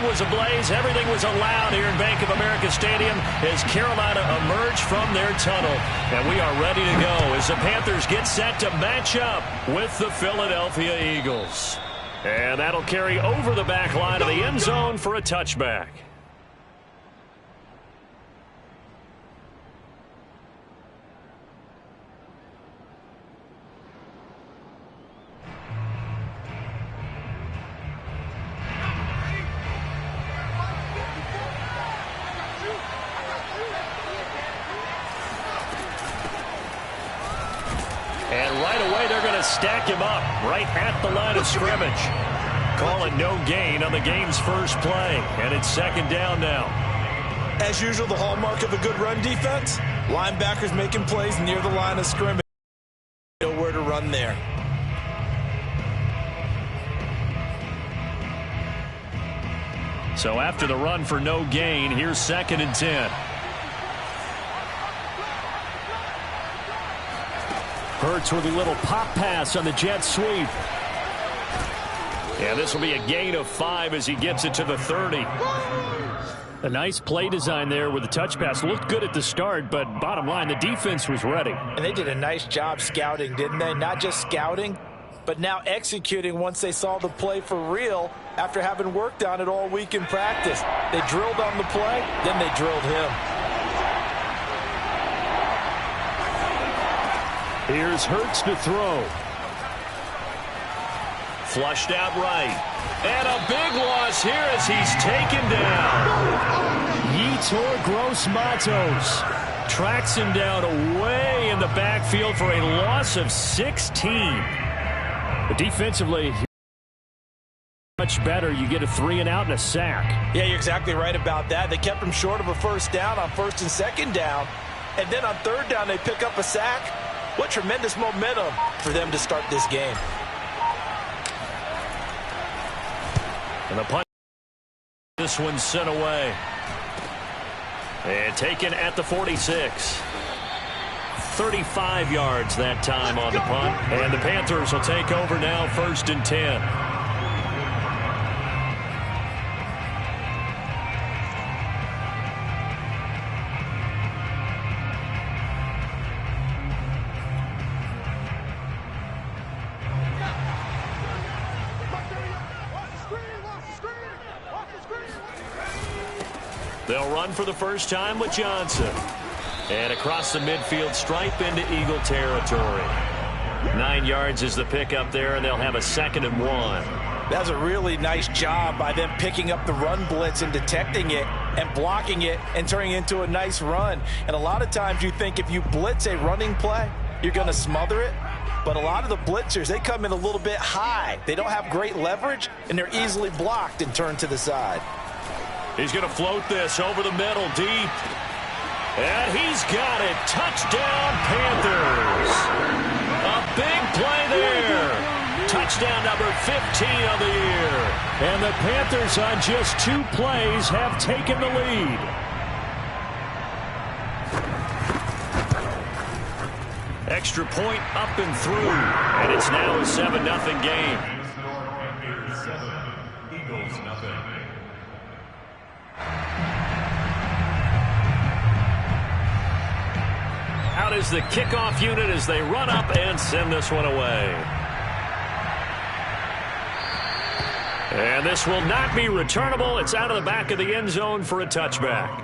was ablaze. Everything was allowed here in Bank of America Stadium as Carolina emerged from their tunnel. And we are ready to go as the Panthers get set to match up with the Philadelphia Eagles. And that'll carry over the back line of the end zone for a touchback. And right away, they're going to stack him up right at the line of scrimmage. Calling no gain on the game's first play. And it's second down now. As usual, the hallmark of a good run defense, linebackers making plays near the line of scrimmage. Nowhere to run there. So after the run for no gain, here's 2nd and 10. Hurts with a little pop pass on the jet sweep. Yeah, this will be a gain of 5 as he gets it to the 30. A nice play design there with the touch pass. Looked good at the start, but bottom line, the defense was ready. And they did a nice job scouting, didn't they? Not just scouting, but now executing once they saw the play for real after having worked on it all week in practice. They drilled on the play, then they drilled him. Here's Hurts to throw. Flushed out right. And a big loss here as he's taken down. Yetur Gross-Matos tracks him down away in the backfield for a loss of 16. But defensively, much better. You get a 3-and-out and a sack. Yeah, you're exactly right about that. They kept him short of a first down on 1st and 2nd down. And then on 3rd down, they pick up a sack. What tremendous momentum for them to start this game. And the punt, this one's sent away. And taken at the 46. 35 yards that time on the punt. And the Panthers will take over now, 1st and 10. They'll run for the first time with Johnson. And across the midfield stripe into Eagle territory. 9 yards is the pickup there, and they'll have a 2nd and 1. That's a really nice job by them picking up the run blitz and detecting it and blocking it and turning it into a nice run. And a lot of times you think if you blitz a running play, you're going to smother it. But a lot of the blitzers, they come in a little bit high. They don't have great leverage, and they're easily blocked and turned to the side. He's going to float this over the middle deep. And he's got it. Touchdown, Panthers. A big play there. Touchdown number 15 of the year. And the Panthers on just 2 plays have taken the lead. Extra point up and through. And it's now a 7-0 game. Out is the kickoff unit as they run up and send this one away. And this will not be returnable. It's out of the back of the end zone for a touchback.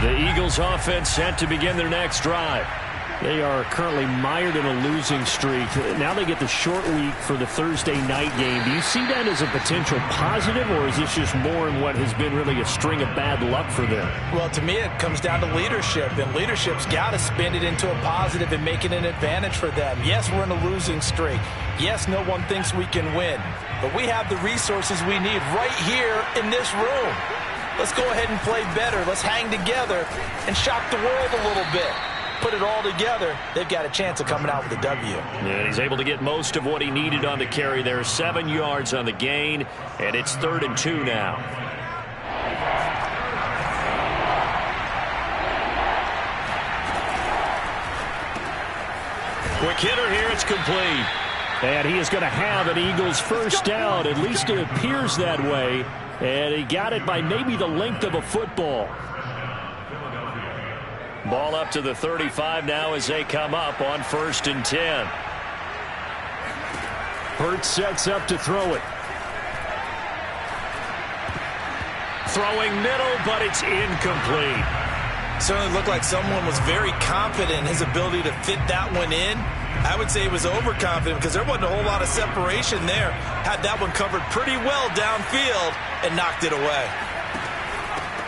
The Eagles offense set to begin their next drive. They are currently mired in a losing streak. Now they get the short week for the Thursday night game. Do you see that as a potential positive, or is this just more in what has been really a string of bad luck for them? Well, to me, it comes down to leadership, and leadership's got to spin it into a positive and make it an advantage for them. Yes, we're in a losing streak. Yes, no one thinks we can win, but we have the resources we need right here in this room. Let's go ahead and play better. Let's hang together and shock the world a little bit. Put it all together, they've got a chance of coming out with a W. Yeah, he's able to get most of what he needed on the carry there. 7 yards on the gain, and it's 3rd and 2 now. Quick hitter here. It's complete. And he is going to have an Eagles first down. At least it appears that way. And he got it by maybe the length of a football. Ball up to the 35 now as they come up on 1st and 10. Hurts sets up to throw it. Throwing middle, but it's incomplete. Certainly looked like someone was very confident in his ability to fit that one in. I would say he was overconfident because there wasn't a whole lot of separation there. Had that one covered pretty well downfield and knocked it away.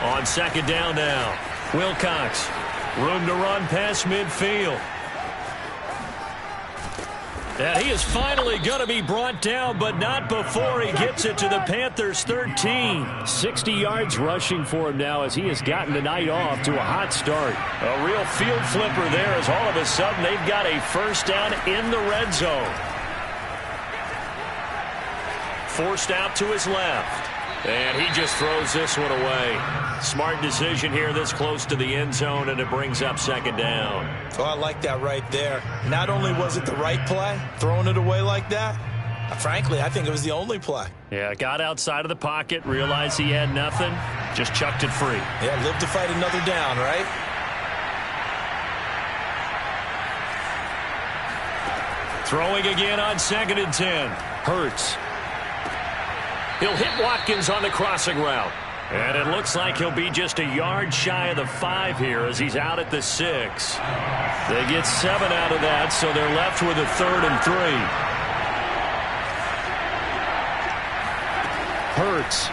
On 2nd down now, Wilcox. Room to run past midfield. And he is finally going to be brought down, but not before he gets it to the Panthers 13. 60 yards rushing for him now as he has gotten the night off to a hot start. A real field flipper there as all of a sudden they've got a first down in the red zone. Forced out to his left. And he just throws this one away. Smart decision here this close to the end zone, and it brings up 2nd down. Oh, I like that right there. Not only was it the right play, throwing it away like that, frankly, I think it was the only play. Yeah, got outside of the pocket, realized he had nothing, just chucked it free. Yeah, live to fight another down, right? Throwing again on 2nd and 10. Hurts. He'll hit Watkins on the crossing route. And it looks like he'll be just a yard shy of the 5 here as he's out at the 6. They get 7 out of that, so they're left with a 3rd and 3. Hurts.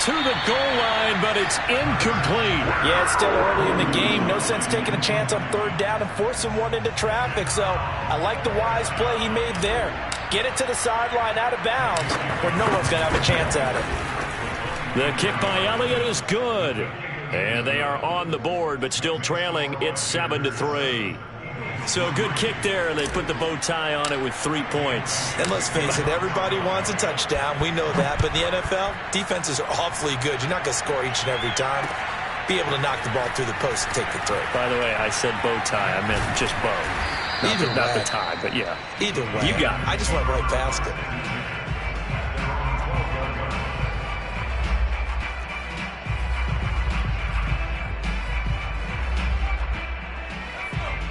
To the goal line, but it's incomplete. Yeah, it's still early in the game. No sense taking a chance on 3rd down and forcing one into traffic. So I like the wise play he made there. Get it to the sideline out of bounds where no one's going to have a chance at it. The kick by Elliott is good. And they are on the board, but still trailing. It's 7-3. So a good kick there, and they put the bow tie on it with 3 points. And let's face it, everybody wants a touchdown. We know that. But in the NFL, defenses are awfully good. You're not going to score each and every time. Be able to knock the ball through the post and take the throw. By the way, I said bow tie. I meant just bow. Not the tie, but yeah. Either way. You got it. I just went right past it.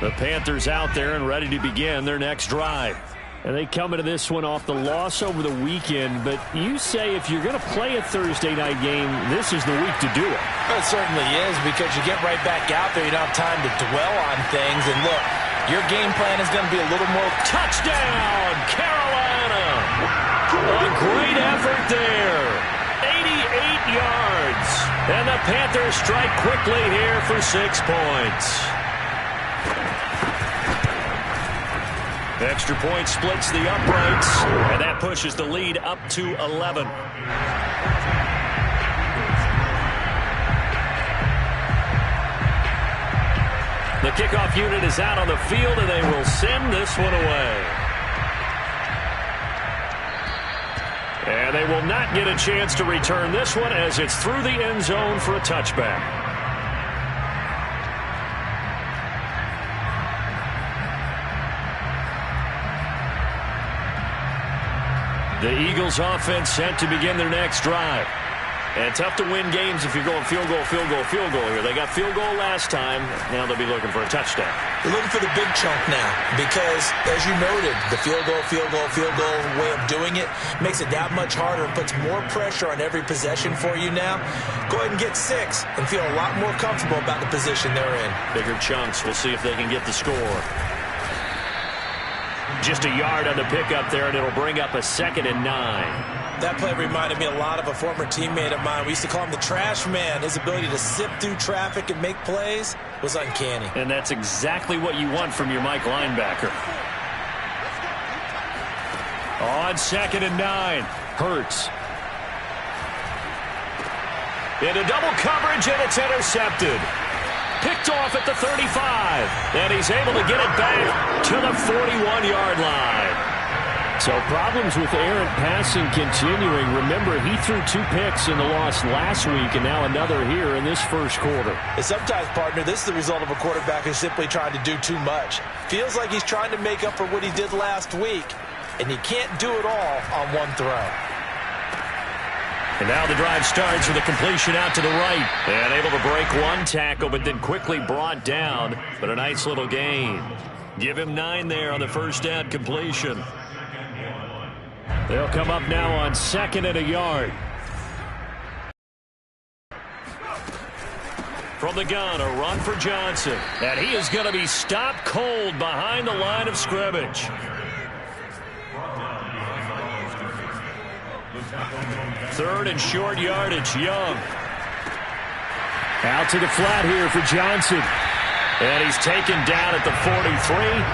The Panthers out there and ready to begin their next drive. And they come into this one off the loss over the weekend. But you say if you're going to play a Thursday night game, this is the week to do it. It certainly is, because you get right back out there. You don't have time to dwell on things. And look, your game plan is going to be a little more. Touchdown, Carolina! A great effort there. 88 yards. And the Panthers strike quickly here for 6 points. Extra point splits the uprights, and that pushes the lead up to 11. The kickoff unit is out on the field, and they will send this one away. And they will not get a chance to return this one as it's through the end zone for a touchback. The Eagles offense set to begin their next drive. And tough to win games if you're going field goal, field goal, field goal here. They got field goal last time. Now they'll be looking for a touchdown. They're looking for the big chunk now because, as you noted, the field goal way of doing it makes it that much harder and puts more pressure on every possession for you now. Go ahead and get 6 and feel a lot more comfortable about the position they're in. Bigger chunks. We'll see if they can get the score. Just a yard on the pickup there, and it'll bring up a 2nd and 9. That play reminded me a lot of a former teammate of mine. We used to call him the trash man. His ability to sift through traffic and make plays was uncanny. And that's exactly what you want from your Mike linebacker. On 2nd and 9, Hurts. Into double coverage, and it's intercepted. Picked off at the 35, and he's able to get it back to the 41-yard line. So problems with errant passing continuing. Remember, he threw 2 picks in the loss last week and now another here in this first quarter. And sometimes, partner, this is the result of a quarterback who's simply trying to do too much. Feels like he's trying to make up for what he did last week, and you can't do it all on one throw. And now the drive starts with a completion out to the right. And able to break one tackle, but then quickly brought down. But a nice little gain. Give him 9 there on the first down completion. They'll come up now on 2nd and a yard. From the gun, a run for Johnson. And he is going to be stopped cold behind the line of scrimmage. Third and short yardage, Young. Out to the flat here for Johnson. And he's taken down at the 43,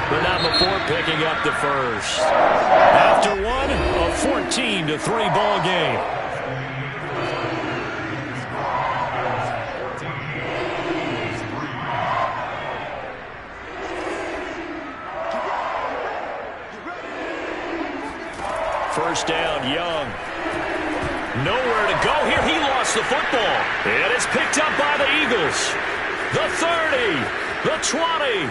but not before picking up the first. After one, a 14-3 ball game. First down, Young. Nowhere to go here. He lost the football. And it's picked up by the Eagles. The 30. The 20,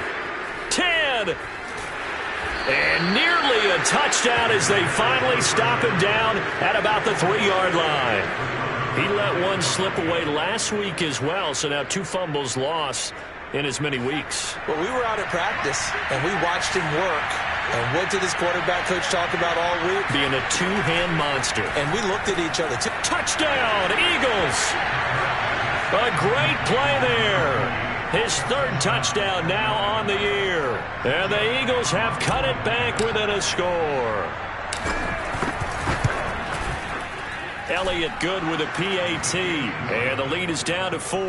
10, and nearly a touchdown as they finally stop him down at about the 3-yard line. He let one slip away last week as well, so now 2 fumbles lost in as many weeks. Well, we were out at practice, and we watched him work. And what did his quarterback coach talk about all week? Being a 2-hand monster. And we looked at each other. Touchdown, Eagles! A great play there. His 3rd touchdown now on the year. And the Eagles have cut it back within a score. Elliott good with a PAT. And the lead is down to 4.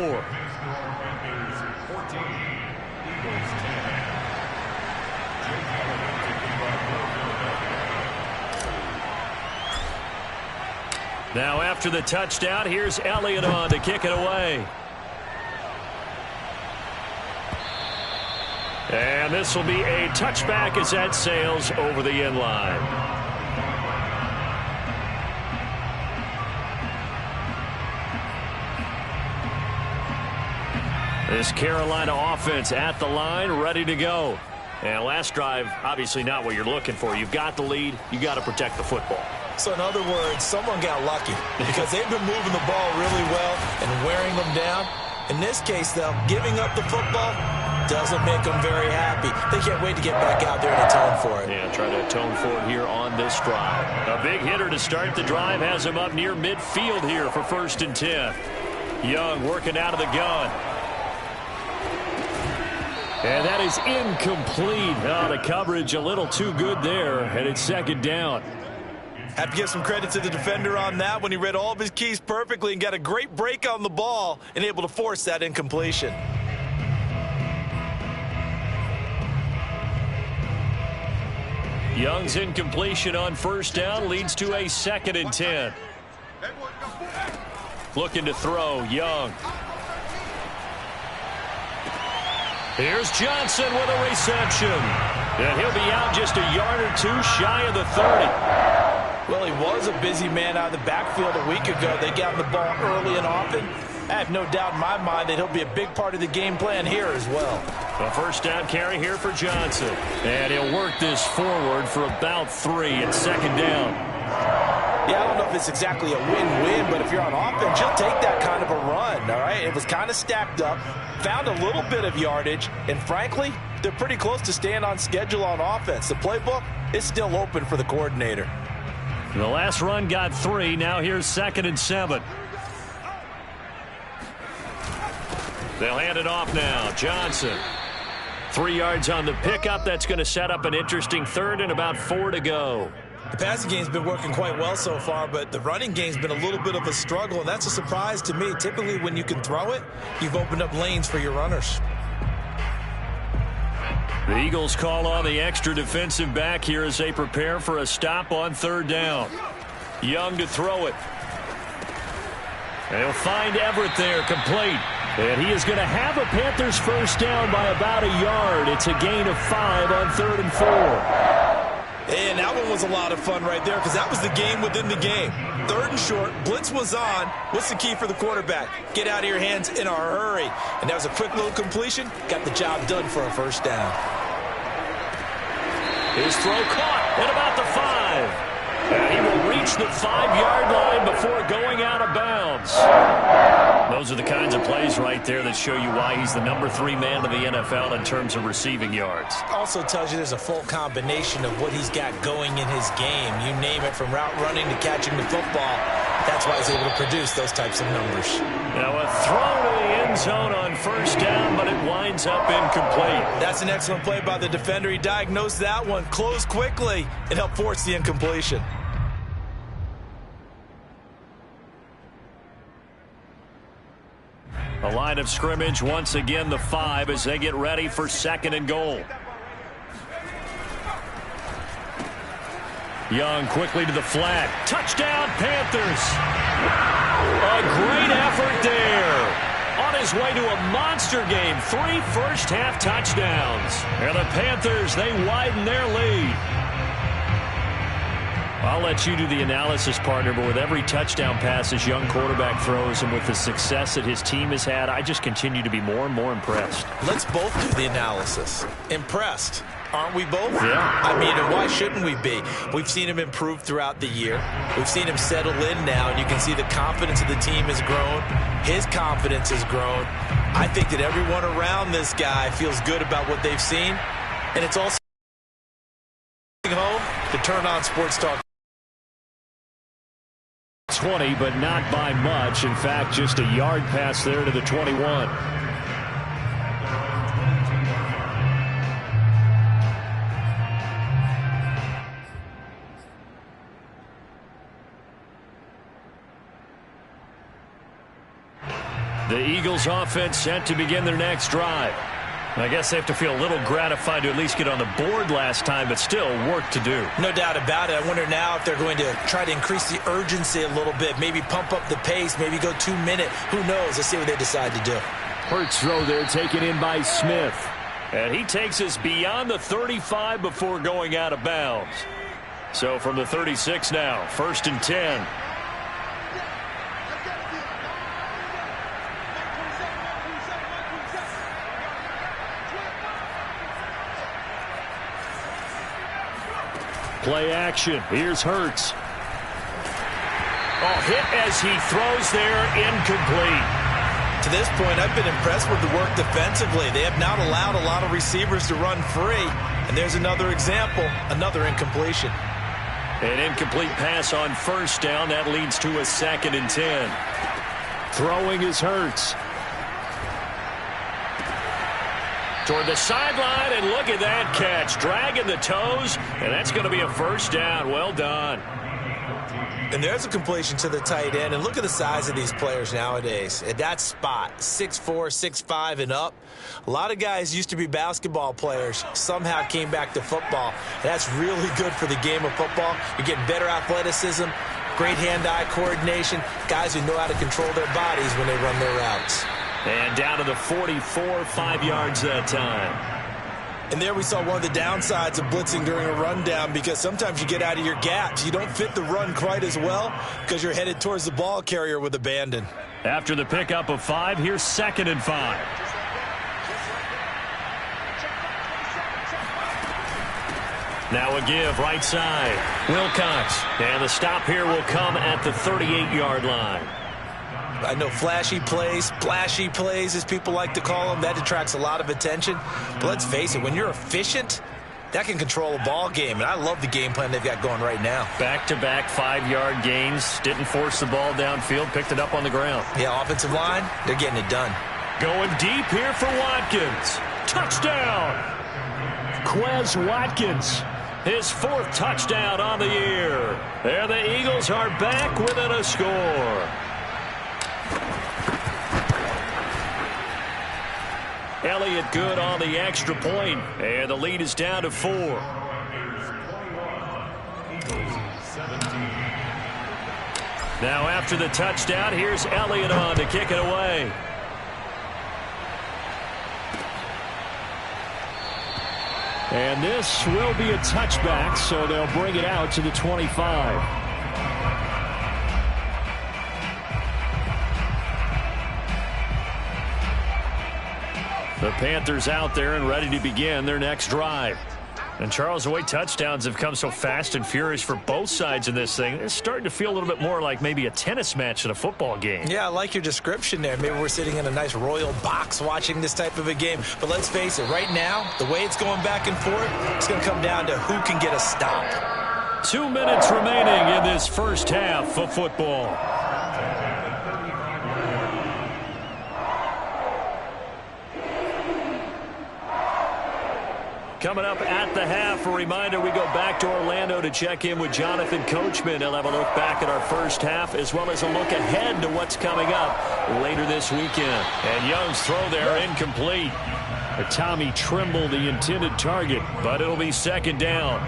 Now after the touchdown, here's Elliott on to kick it away. And this will be a touchback as that sails over the end line. This Carolina offense at the line, ready to go. And last drive, obviously not what you're looking for. You've got the lead. You got to protect the football. So in other words, someone got lucky because they've been moving the ball really well and wearing them down. In this case, though, giving up the football doesn't make them very happy. They can't wait to get back out there and atone for it. Yeah, try to atone for it here on this drive. A big hitter to start the drive has him up near midfield here for 1st and 10. Young working out of the gun. And that is incomplete. Oh, the coverage a little too good there, and it's 2nd down. Have to give some credit to the defender on that when he read all of his keys perfectly and got a great break on the ball and able to force that incompletion. Young's incompletion on 1st down leads to a 2nd and 10. Looking to throw, Young. Here's Johnson with a reception. And he'll be out just a yard or 2 shy of the 30. Well, he was a busy man out of the backfield a week ago. They got the ball early and often. I have no doubt in my mind that he'll be a big part of the game plan here as well. A 1st down carry here for Johnson. And he'll work this forward for about 3 at 2nd down. Yeah, I don't know if it's exactly a win-win, but if you're on offense, you'll take that kind of a run, all right? It was kind of stacked up, found a little bit of yardage, and frankly, they're pretty close to staying on schedule on offense. The playbook is still open for the coordinator. The last run got 3. Now here's 2nd and 7. They'll hand it off now. Johnson. 3 yards on the pickup. That's going to set up an interesting 3rd and about 4 to go. The passing game's been working quite well so far, but the running game's been a little bit of a struggle, and that's a surprise to me. Typically, when you can throw it, you've opened up lanes for your runners. The Eagles call on the extra defensive back here as they prepare for a stop on 3rd down. Young to throw it. They'll find Everett there, complete. And he is going to have a Panthers 1st down by about a yard. It's a gain of 5 on 3rd and 4. And that one was a lot of fun right there because that was the game within the game. 3rd and short, blitz was on. What's the key for the quarterback? Get out of your hands in a hurry. And that was a quick little completion. Got the job done for a first down. His throw caught at about the 5. And he will reach the 5-yard line before going out of bounds. Those are the kinds of plays right there that show you why he's the number 3 man in the NFL in terms of receiving yards. Also tells you there's a full combination of what he's got going in his game. You name it, from route running to catching the football. That's why he's able to produce those types of numbers. Now a throw to the end zone on first down, but it winds up incomplete. That's an excellent play by the defender. He diagnosed that one, closed quickly, and helped force the incompletion. A line of scrimmage, once again the 5 as they get ready for 2nd and goal. Young quickly to the flat. Touchdown, Panthers. A great effort there. On his way to a monster game. 3 first-half touchdowns. And the Panthers, they widen their lead. I'll let you do the analysis, partner, but with every touchdown pass his young quarterback throws and with the success that his team has had, I just continue to be more and more impressed. Let's both do the analysis. Impressed. Aren't we both? Yeah. I mean, and why shouldn't we be? We've seen him improve throughout the year. We've seen him settle in now, and you can see the confidence of the team has grown. His confidence has grown. I think that everyone around this guy feels good about what they've seen, and it's also home to turn on Sports Talk. 20, but not by much. In fact, just a yard pass there to the 21. The Eagles offense set to begin their next drive. I guess they have to feel a little gratified to at least get on the board last time, but still work to do. No doubt about it. I wonder now if they're going to try to increase the urgency a little bit, maybe pump up the pace, maybe go 2-minute. Who knows? Let's see what they decide to do. Hurts throw there taken in by Smith. And he takes us beyond the 35 before going out of bounds. So from the 36 now, 1st and 10. Play action. Here's Hurts. Oh, hit as he throws there, incomplete. To this point, I've been impressed with the work defensively. They have not allowed a lot of receivers to run free. And there's another example, another incompletion. An incomplete pass on first down. That leads to a 2nd and 10. Throwing is Hurts. Toward the sideline, and look at that catch. Dragging the toes, and that's going to be a first down. Well done. And there's a completion to the tight end. And look at the size of these players nowadays. At that spot, 6'4", 6'5", and up. A lot of guys used to be basketball players, somehow came back to football. That's really good for the game of football. You're getting better athleticism, great hand-eye coordination, guys who know how to control their bodies when they run their routes. And down to the 44, 5 yards that time. And there we saw one of the downsides of blitzing during a rundown, because sometimes you get out of your gaps. You don't fit the run quite as well because you're headed towards the ball carrier with abandon. After the pickup of 5, here's 2nd and 5. Now a give right side. Wilcox. And the stop here will come at the 38-yard line. I know flashy plays, splashy plays, as people like to call them, that attracts a lot of attention. But let's face it, when you're efficient, that can control a ball game. And I love the game plan they've got going right now. Back-to-back 5-yard gains. Didn't force the ball downfield. Picked it up on the ground. Yeah, offensive line, they're getting it done. Going deep here for Watkins. Touchdown! Quez Watkins. His 4th touchdown on the year. There the Eagles are back within a score. Elliott good on the extra point, and the lead is down to 4. Now after the touchdown, here's Elliott on to kick it away. And this will be a touchback, so they'll bring it out to the 25. The Panthers out there and ready to begin their next drive. And Charles, the way touchdowns have come so fast and furious for both sides in this thing, it's starting to feel a little bit more like maybe a tennis match than a football game. Yeah, I like your description there. Maybe we're sitting in a nice royal box watching this type of a game. But let's face it, right now, the way it's going back and forth, it's going to come down to who can get a stop. 2 minutes remaining in this first half of football. Coming up at the half, a reminder, we go back to Orlando to check in with Jonathan Coachman. He'll have a look back at our first half as well as a look ahead to what's coming up later this weekend. And Young's throw there incomplete. Tommy Trimble, the intended target, but it'll be second down.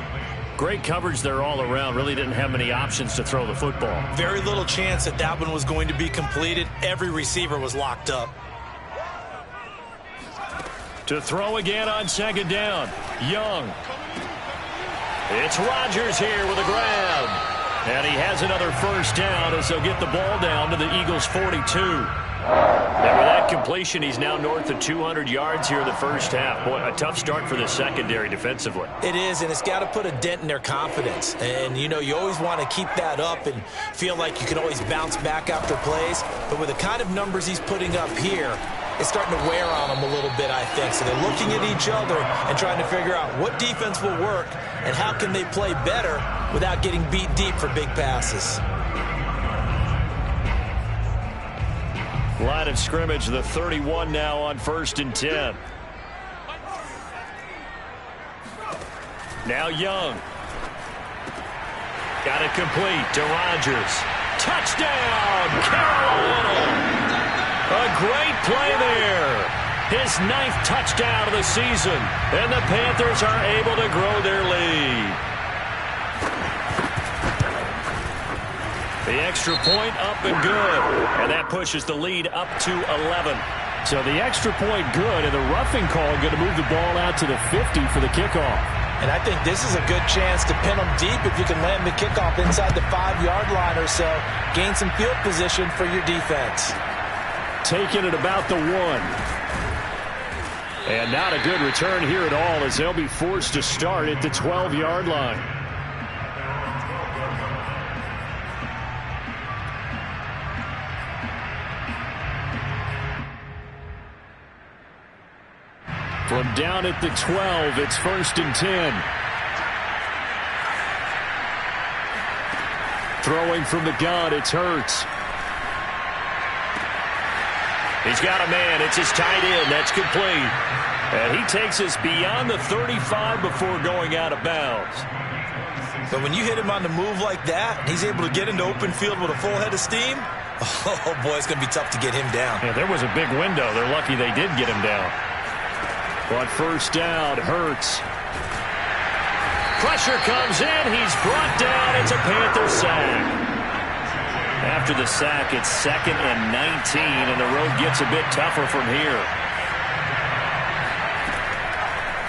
Great coverage there all around. Really didn't have many options to throw the football. Very little chance that that one was going to be completed. Every receiver was locked up. To throw again on second down. Young. It's Rodgers here with a grab. And he has another first down as they'll get the ball down to the Eagles' 42. And with that completion, he's now north of 200 yards here in the first half. Boy, a tough start for the secondary defensively. It is, and it's got to put a dent in their confidence. And, you know, you always want to keep that up and feel like you can always bounce back after plays. But with the kind of numbers he's putting up here, it's starting to wear on them a little bit, I think. So they're looking at each other and trying to figure out what defense will work and how can they play better without getting beat deep for big passes. Line of scrimmage, the 31 now on 1st and 10. Now Young. Got it complete to Rodgers. Touchdown, Carolina! A great play there. His 9th touchdown of the season. And the Panthers are able to grow their lead. The extra point up and good. And that pushes the lead up to 11. So the extra point good, and the roughing call going to move the ball out to the 50 for the kickoff. And I think this is a good chance to pin them deep if you can land the kickoff inside the 5-yard line or so. Gain some field position for your defense. Taking it about the 1. And not a good return here at all as they'll be forced to start at the 12-yard line. From down at the 12, it's 1st and 10. Throwing from the gun, it's Hurts. He's got a man. It's his tight end. That's complete. And he takes us beyond the 35 before going out of bounds. But when you hit him on the move like that, he's able to get into open field with a full head of steam, oh, boy, it's going to be tough to get him down. Yeah, there was a big window. They're lucky they did get him down. But first down, Hurts. Pressure comes in. He's brought down. It's a Panther sack. After the sack, it's 2nd and 19, and the road gets a bit tougher from here.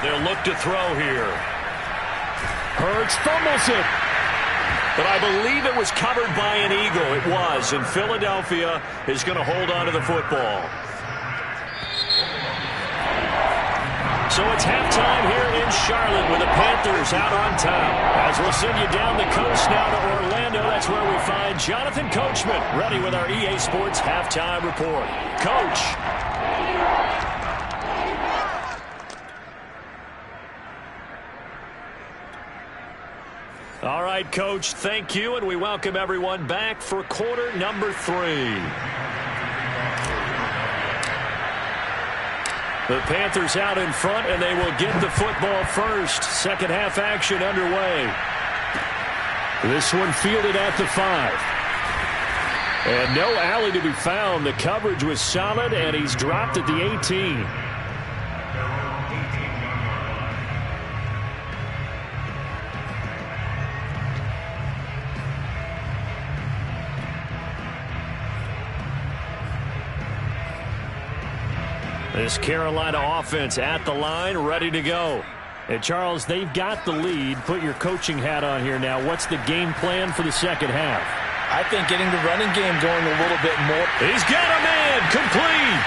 They'll look to throw here. Hurts fumbles it. But I believe it was covered by an Eagle. It was, and Philadelphia is going to hold on to the football. So it's halftime here in Charlotte with the Panthers out on top. As we'll send you down the coast now to Orlando, that's where we find Jonathan Coachman, ready with our EA Sports halftime report. Coach. All right, Coach, thank you, and we welcome everyone back for quarter number 3. The Panthers out in front, and they will get the football first. Second half action underway. This one fielded at the 5. And no alley to be found. The coverage was solid, and he's dropped at the 18. This Carolina offense at the line, ready to go. Hey, Charles, they've got the lead. Put your coaching hat on here now. What's the game plan for the second half? I think getting the running game going a little bit more. He's got a man. Complete.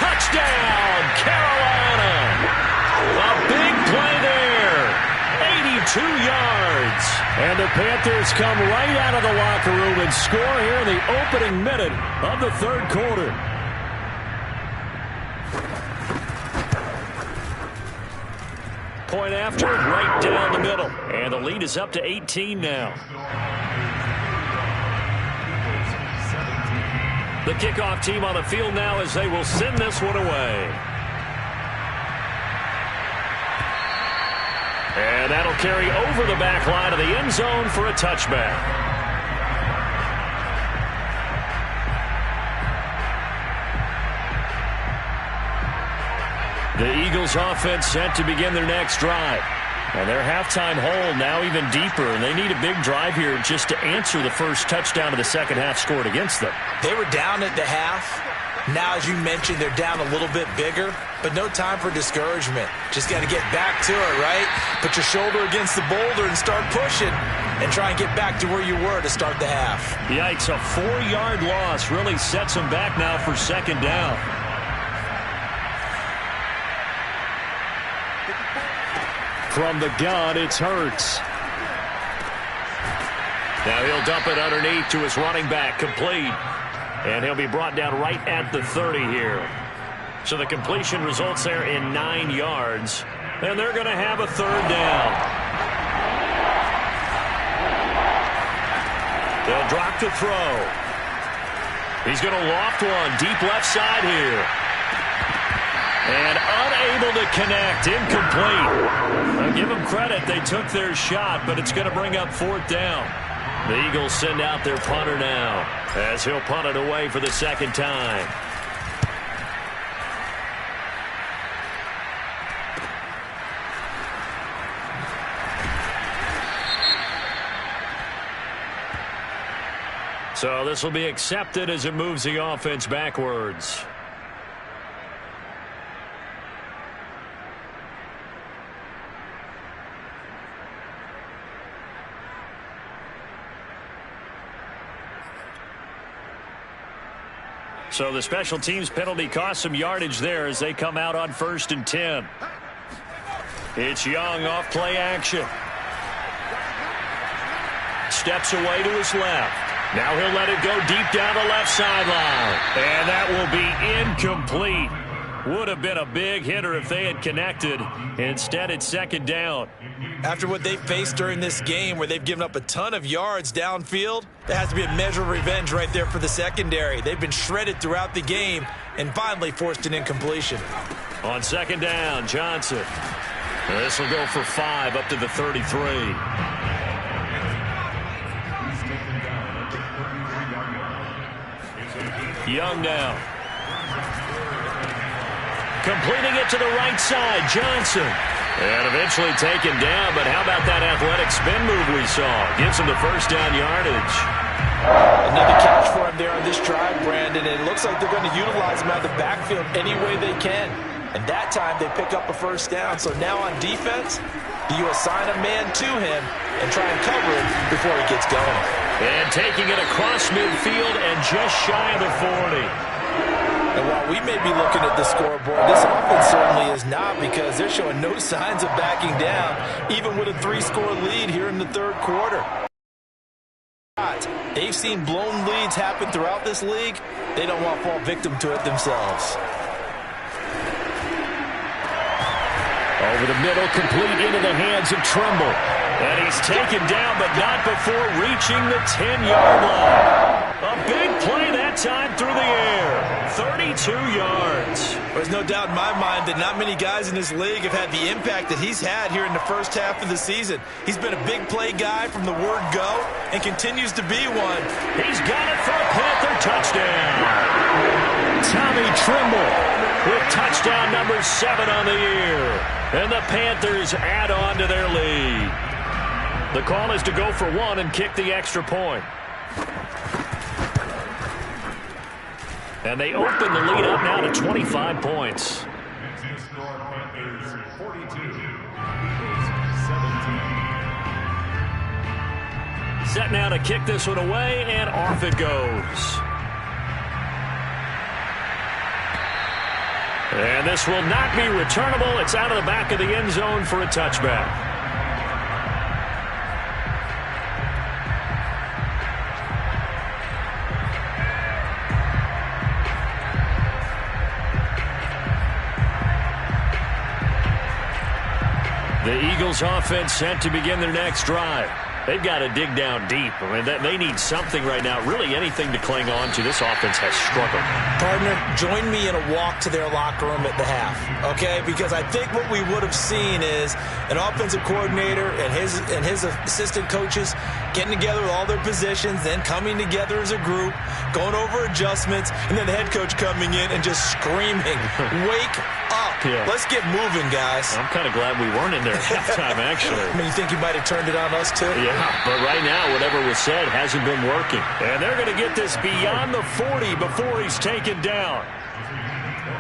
Touchdown, Carolina. A big play there. 82 yards. And the Panthers come right out of the locker room and score here in the opening minute of the third quarter. Point after, right down the middle. And the lead is up to 18 now. The kickoff team on the field now as they will send this one away. And that'll carry over the back line of the end zone for a touchback. The Eagles offense set to begin their next drive. And their halftime hole now even deeper, and they need a big drive here just to answer the first touchdown of the second half scored against them. They were down at the half. Now, as you mentioned, they're down a little bit bigger, but no time for discouragement. Just got to get back to it, right? Put your shoulder against the boulder and start pushing and try and get back to where you were to start the half. Yikes, a 4-yard loss really sets them back now for second down. From the gun, it's Hurts. Now he'll dump it underneath to his running back, complete. And he'll be brought down right at the 30 here. So the completion results there in 9 yards. And they're going to have a third down. They'll drop to throw. He's going to loft one deep left side here. And unable to connect, incomplete. I'll give them credit, they took their shot, but it's going to bring up fourth down. The Eagles send out their punter now, as he'll punt it away for the second time. So this will be accepted as it moves the offense backwards. So the special teams penalty cost some yardage there as they come out on 1st and 10. It's Young off play action. Steps away to his left. Now he'll let it go deep down the left sideline. And that will be incomplete. Would have been a big hitter if they had connected. Instead, it's second down. After what they faced during this game where they've given up a ton of yards downfield, there has to be a measure of revenge right there for the secondary. They've been shredded throughout the game and finally forced an incompletion. On second down, Johnson. This will go for 5 up to the 33. Young now. Completing it to the right side, Johnson. And eventually taken down, but how about that athletic spin move we saw? Gives him the first down yardage. Another catch for him there on this drive, Brandon, and it looks like they're going to utilize him out of the backfield any way they can. And that time they pick up a first down. So now on defense, do you assign a man to him and try and cover him before he gets going? And taking it across midfield and just shy of the 40. And while we may be looking at the scoreboard, this offense certainly is not, because they're showing no signs of backing down, even with a 3-score lead here in the third quarter. They've seen blown leads happen throughout this league. They don't want to fall victim to it themselves. Over the middle, complete into the hands of Tremble. And he's taken down, but not before reaching the 10-yard line. A big play that time through the air. 32 yards. There's no doubt in my mind that not many guys in this league have had the impact that he's had here in the first half of the season. He's been a big play guy from the word go and continues to be one. He's got it for a Panther touchdown. Tommy Tremble with touchdown number 7 on the year. And the Panthers add on to their lead. The call is to go for 1 and kick the extra point. And they open the lead up now to 25 points. Score Panthers 42, Eagles 17. Set now to kick this one away, and off it goes. And this will not be returnable. It's out of the back of the end zone for a touchback. The Eagles offense set to begin their next drive. They've got to dig down deep. I mean, they need something right now, really anything to cling on to. This offense has struggled. Partner, join me in a walk to their locker room at the half, okay? Because I think what we would have seen is an offensive coordinator and his assistant coaches getting together with all their positions, then coming together as a group, going over adjustments, and then the head coach coming in and just screaming, "Wake up. Yeah. Let's get moving, guys." I'm kind of glad we weren't in there at halftime, actually. I mean, you think he might have turned it on us, too? Yeah, but right now, whatever was said hasn't been working. And they're going to get this beyond the 40 before he's taken down.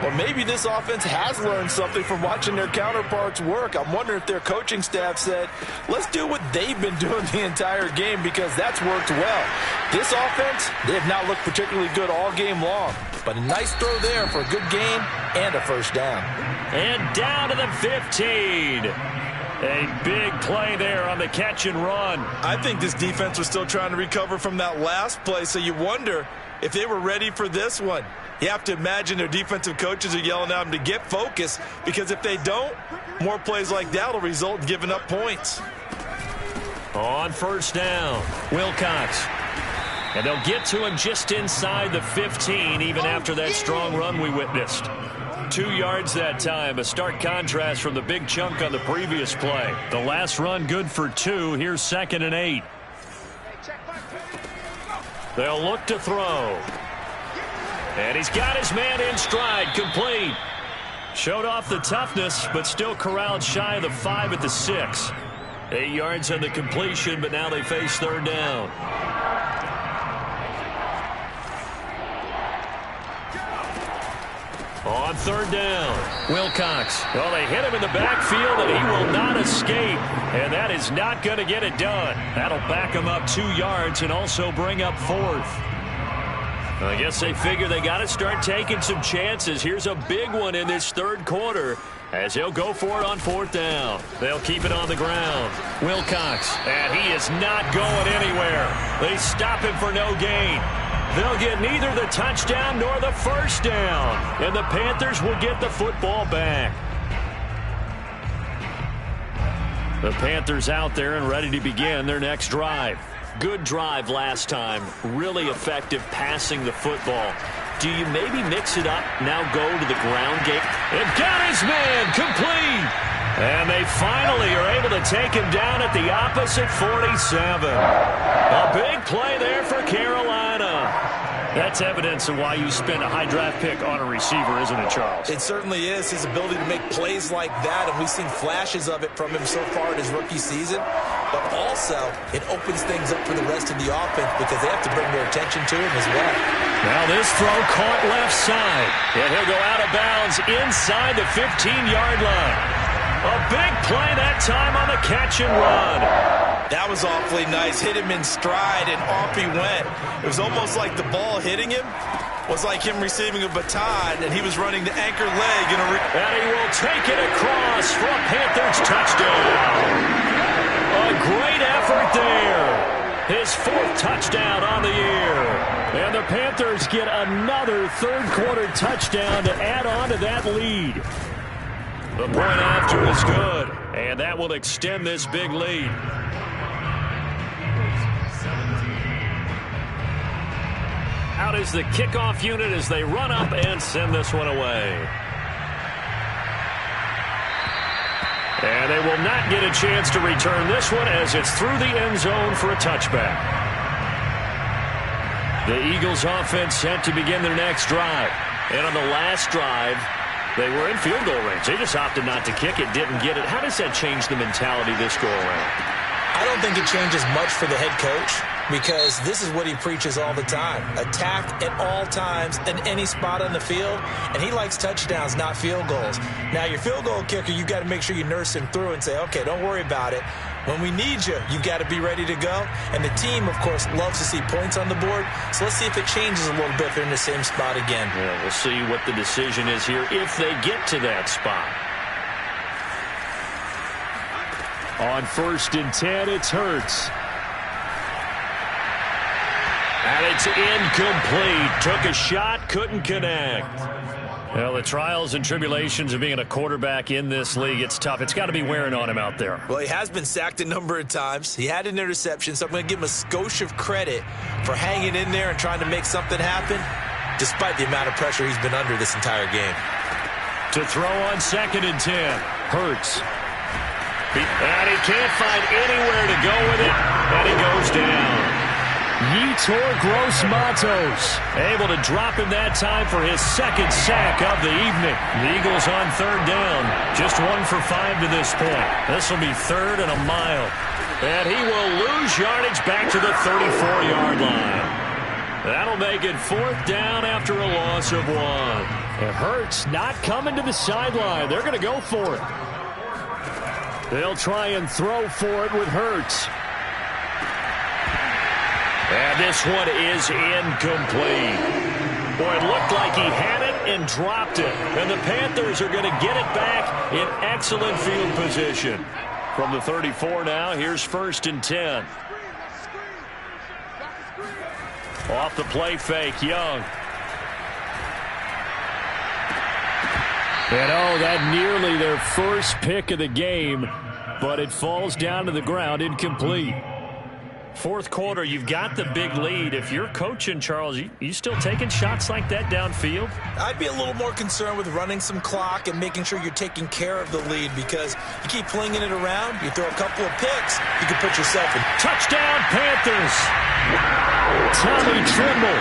Well, maybe this offense has learned something from watching their counterparts work. I'm wondering if their coaching staff said, let's do what they've been doing the entire game, because that's worked well. This offense, they have not looked particularly good all game long. But a nice throw there for a good gain and a first down. And down to the 15. A big play there on the catch and run. I think this defense was still trying to recover from that last play, so you wonder if they were ready for this one. You have to imagine their defensive coaches are yelling at them to get focused, because if they don't, more plays like that will result in giving up points. On first down, Wilcox. And they'll get to him just inside the 15, even after that strong run we witnessed. 2 yards that time, a stark contrast from the big chunk on the previous play. The last run good for 2. Here's 2nd and 8. They'll look to throw. And he's got his man in stride, complete. Showed off the toughness, but still corralled shy of the 5 at the 6. 8 yards on the completion, but now they face 3rd down. On 3rd down, Wilcox. Well, they hit him in the backfield, and he will not escape. And that is not going to get it done. That'll back him up 2 yards and also bring up 4th. I guess they figure they got to start taking some chances. Here's a big one in this 3rd quarter as he'll go for it on 4th down. They'll keep it on the ground. Wilcox, and he is not going anywhere. They stop him for no gain. They'll get neither the touchdown nor the first down. And the Panthers will get the football back. The Panthers out there and ready to begin their next drive. Good drive last time. Really effective passing the football. Do you maybe mix it up, now go to the ground game? And got his man complete. And they finally are able to take him down at the opposite 47. A big play there for Carolina. That's evidence of why you spend a high draft pick on a receiver, isn't it, Charles? It certainly is. His ability to make plays like that, and we've seen flashes of it from him so far in his rookie season. But also, it opens things up for the rest of the offense because they have to bring their attention to him as well. Now this throw caught left side. And he'll go out of bounds inside the 15-yard line. A big play that time on the catch and run. That was awfully nice. Hit him in stride, and off he went. It was almost like the ball hitting him was like him receiving a baton, and he was running the anchor leg. And he will take it across for a Panthers touchdown. A great effort there. His 4th touchdown on the year. And the Panthers get another 3rd quarter touchdown to add on to that lead. The point after is good, and that will extend this big lead. Out is the kickoff unit as they run up and send this one away. And they will not get a chance to return this one as it's through the end zone for a touchback. The Eagles offense set to begin their next drive. And on the last drive, they were in field goal range. They just opted not to kick it, didn't get it. How does that change the mentality this go around? I don't think it changes much for the head coach because this is what he preaches all the time. Attack at all times in any spot on the field, and he likes touchdowns, not field goals. Now, your field goal kicker, you've got to make sure you nurse him through and say, okay, don't worry about it. When we need you, you've got to be ready to go. And the team, of course, loves to see points on the board. So let's see if it changes a little bit if they're in the same spot again. Yeah, we'll see what the decision is here if they get to that spot. On 1st and 10, it's Hurts. And it's incomplete. Took a shot, couldn't connect. Well, the trials and tribulations of being a quarterback in this league, it's tough. It's got to be wearing on him out there. Well, he has been sacked a number of times. He had an interception, so I'm going to give him a skosh of credit for hanging in there and trying to make something happen, despite the amount of pressure he's been under this entire game. To throw on 2nd and 10, Hurts. And he can't find anywhere to go with it, and he goes down. Yetur Gross-Matos able to drop him that time for his 2nd sack of the evening. The Eagles on 3rd down. Just 1 for 5 to this point. This will be 3rd and a mile. And he will lose yardage back to the 34-yard line. That'll make it 4th down after a loss of 1. And Hurts not coming to the sideline. They're going to go for it. They'll try and throw for it with Hurts. And this one is incomplete. Boy, it looked like he had it and dropped it. And the Panthers are going to get it back in excellent field position. From the 34 now, here's 1st and 10. Off the play fake, Young. And oh, that nearly their first pick of the game, but it falls down to the ground, incomplete. 4th quarter, you've got the big lead. If you're coaching, Charles, you still taking shots like that downfield? I'd be a little more concerned with running some clock and making sure you're taking care of the lead because you keep flinging it around, you throw a couple of picks, you can put yourself in. Touchdown, Panthers! Tommy Trimble,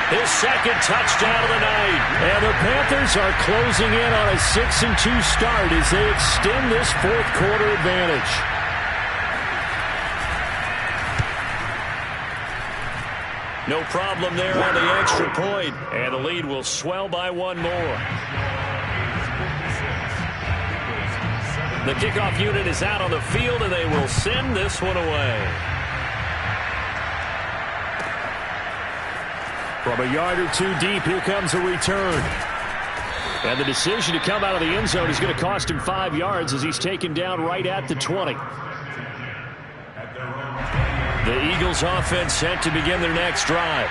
his 2nd touchdown of the night. And the Panthers are closing in on a 6-2 start as they extend this 4th quarter advantage. No problem there on the extra point, and the lead will swell by 1 more. The kickoff unit is out on the field, and they will send this one away. From a yard or 2 deep, here comes a return. And the decision to come out of the end zone is going to cost him 5 yards as he's taken down right at the 20. The Eagles offense set to begin their next drive.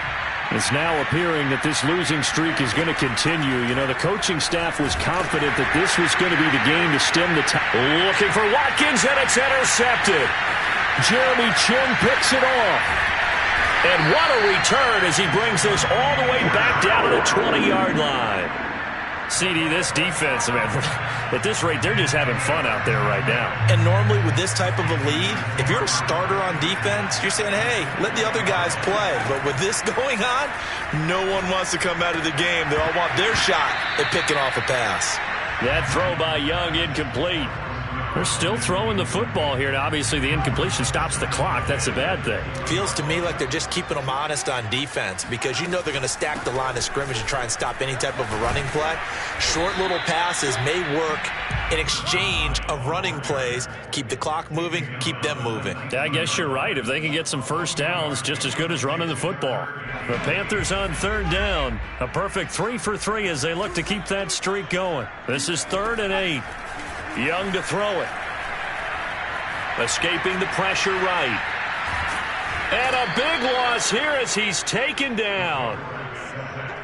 It's now appearing that this losing streak is going to continue. You know, the coaching staff was confident that this was going to be the game to stem the tide. Looking for Watkins, and it's intercepted. Jeremy Chin picks it off. And what a return as he brings this all the way back down to the 20-yard line. CD, this defense, man, at this rate, they're just having fun out there right now. And normally with this type of a lead, if you're a starter on defense, you're saying, hey, let the other guys play. But with this going on, no one wants to come out of the game. They all want their shot at picking off a pass. That throw by Young incomplete. They're still throwing the football here. Now, obviously, the incompletion stops the clock. That's a bad thing. Feels to me like they're just keeping them honest on defense because you know they're going to stack the line of scrimmage and try and stop any type of a running play. Short little passes may work in exchange of running plays. Keep the clock moving, keep them moving. I guess you're right. If they can get some first downs, just as good as running the football. The Panthers on 3rd down. A perfect 3 for 3 as they look to keep that streak going. This is 3rd and 8. Young to throw it. Escaping the pressure right. And a big loss here as he's taken down.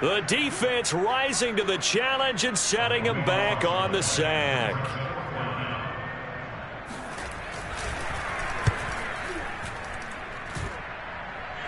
The defense rising to the challenge and setting him back on the sack.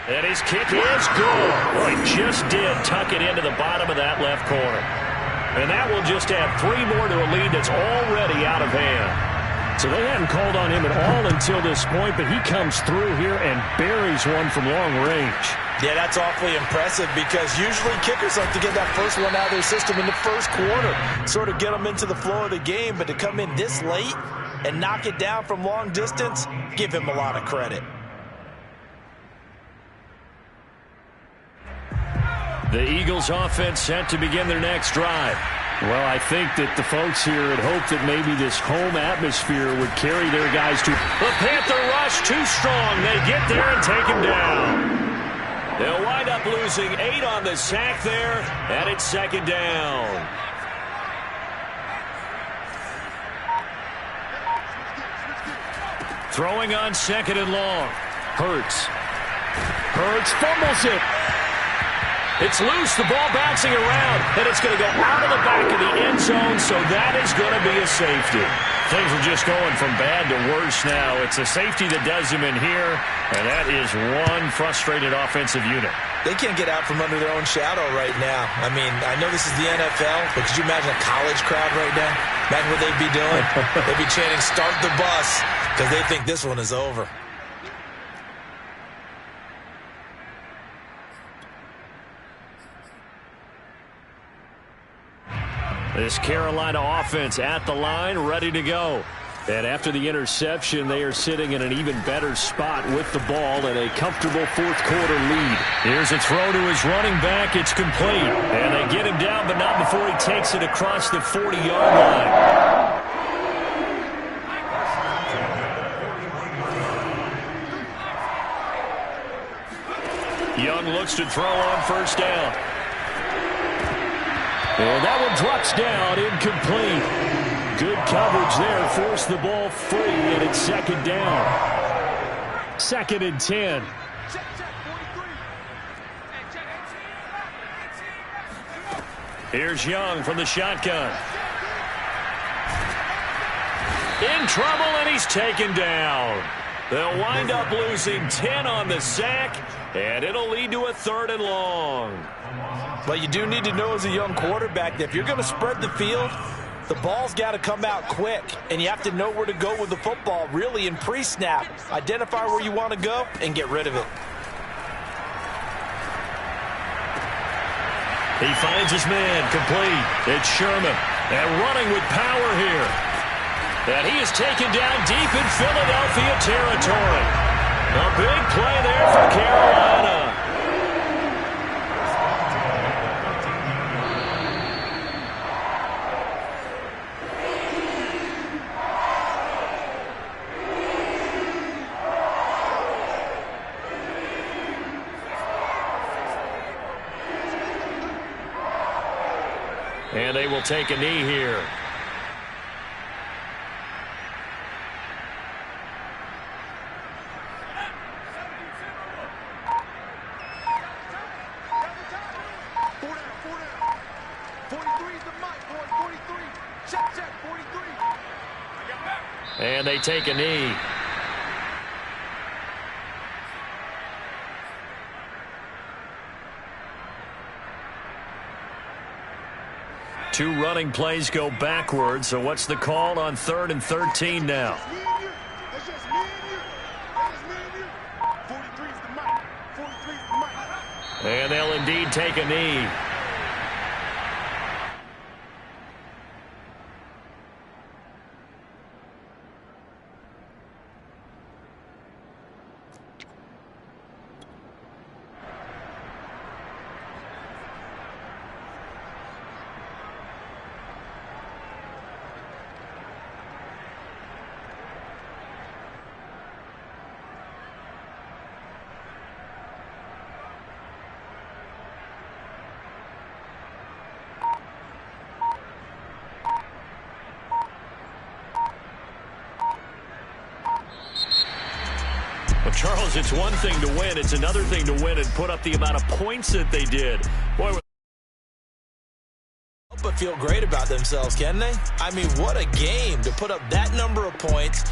And his kick is good. Well, he just did tuck it into the bottom of that left corner. And that will just add 3 more to a lead that's already out of hand. So they hadn't called on him at all until this point, but he comes through here and buries one from long range. Yeah, that's awfully impressive because usually kickers like to get that first one out of their system in the first quarter, sort of get them into the flow of the game, but to come in this late, and knock it down from long distance, give him a lot of credit. The Eagles offense set to begin their next drive. Well, I think that the folks here had hoped that maybe this home atmosphere would carry their guys to. The Panther rush too strong. They get there and take him down. They'll wind up losing 8 on the sack there, and it's second down. Throwing on second and long. Hurts fumbles it. It's loose, the ball bouncing around, and it's going to go out of the back of the end zone, so that is going to be a safety. Things are just going from bad to worse now. It's a safety that does him in here, and that is one frustrated offensive unit. They can't get out from under their own shadow right now. I mean, I know this is the NFL, but could you imagine a college crowd right now? Imagine what they'd be doing. They'd be chanting, "Start the bus," because they think this one is over. This Carolina offense at the line, ready to go. And after the interception, they are sitting in an even better spot with the ball and a comfortable fourth-quarter lead. Here's a throw to his running back. It's complete. And they get him down, but not before he takes it across the 40-yard line. Young looks to throw on first down. And that one drops down, incomplete. Good coverage there, forced the ball free, and it's second down. Second and 10. Here's Young from the shotgun. In trouble, and he's taken down. They'll wind up losing 10 on the sack, and it'll lead to a 3rd and long. But you do need to know as a young quarterback that if you're going to spread the field, the ball's got to come out quick, and you have to know where to go with the football, really in pre-snap. Identify where you want to go and get rid of it. He finds his man, complete. It's Sherman, and running with power here. And he is taken down deep in Philadelphia territory. A big play there for Carolina. And they will take a knee here. And they take a knee. Two running plays go backwards, so what's the call on 3rd and 13 now? And they'll indeed take a knee. Well, Charles, it's one thing to win. It's another thing to win and put up the amount of points that they did. Boy, but feel great about themselves, can they? I mean, what a game to put up that number of points.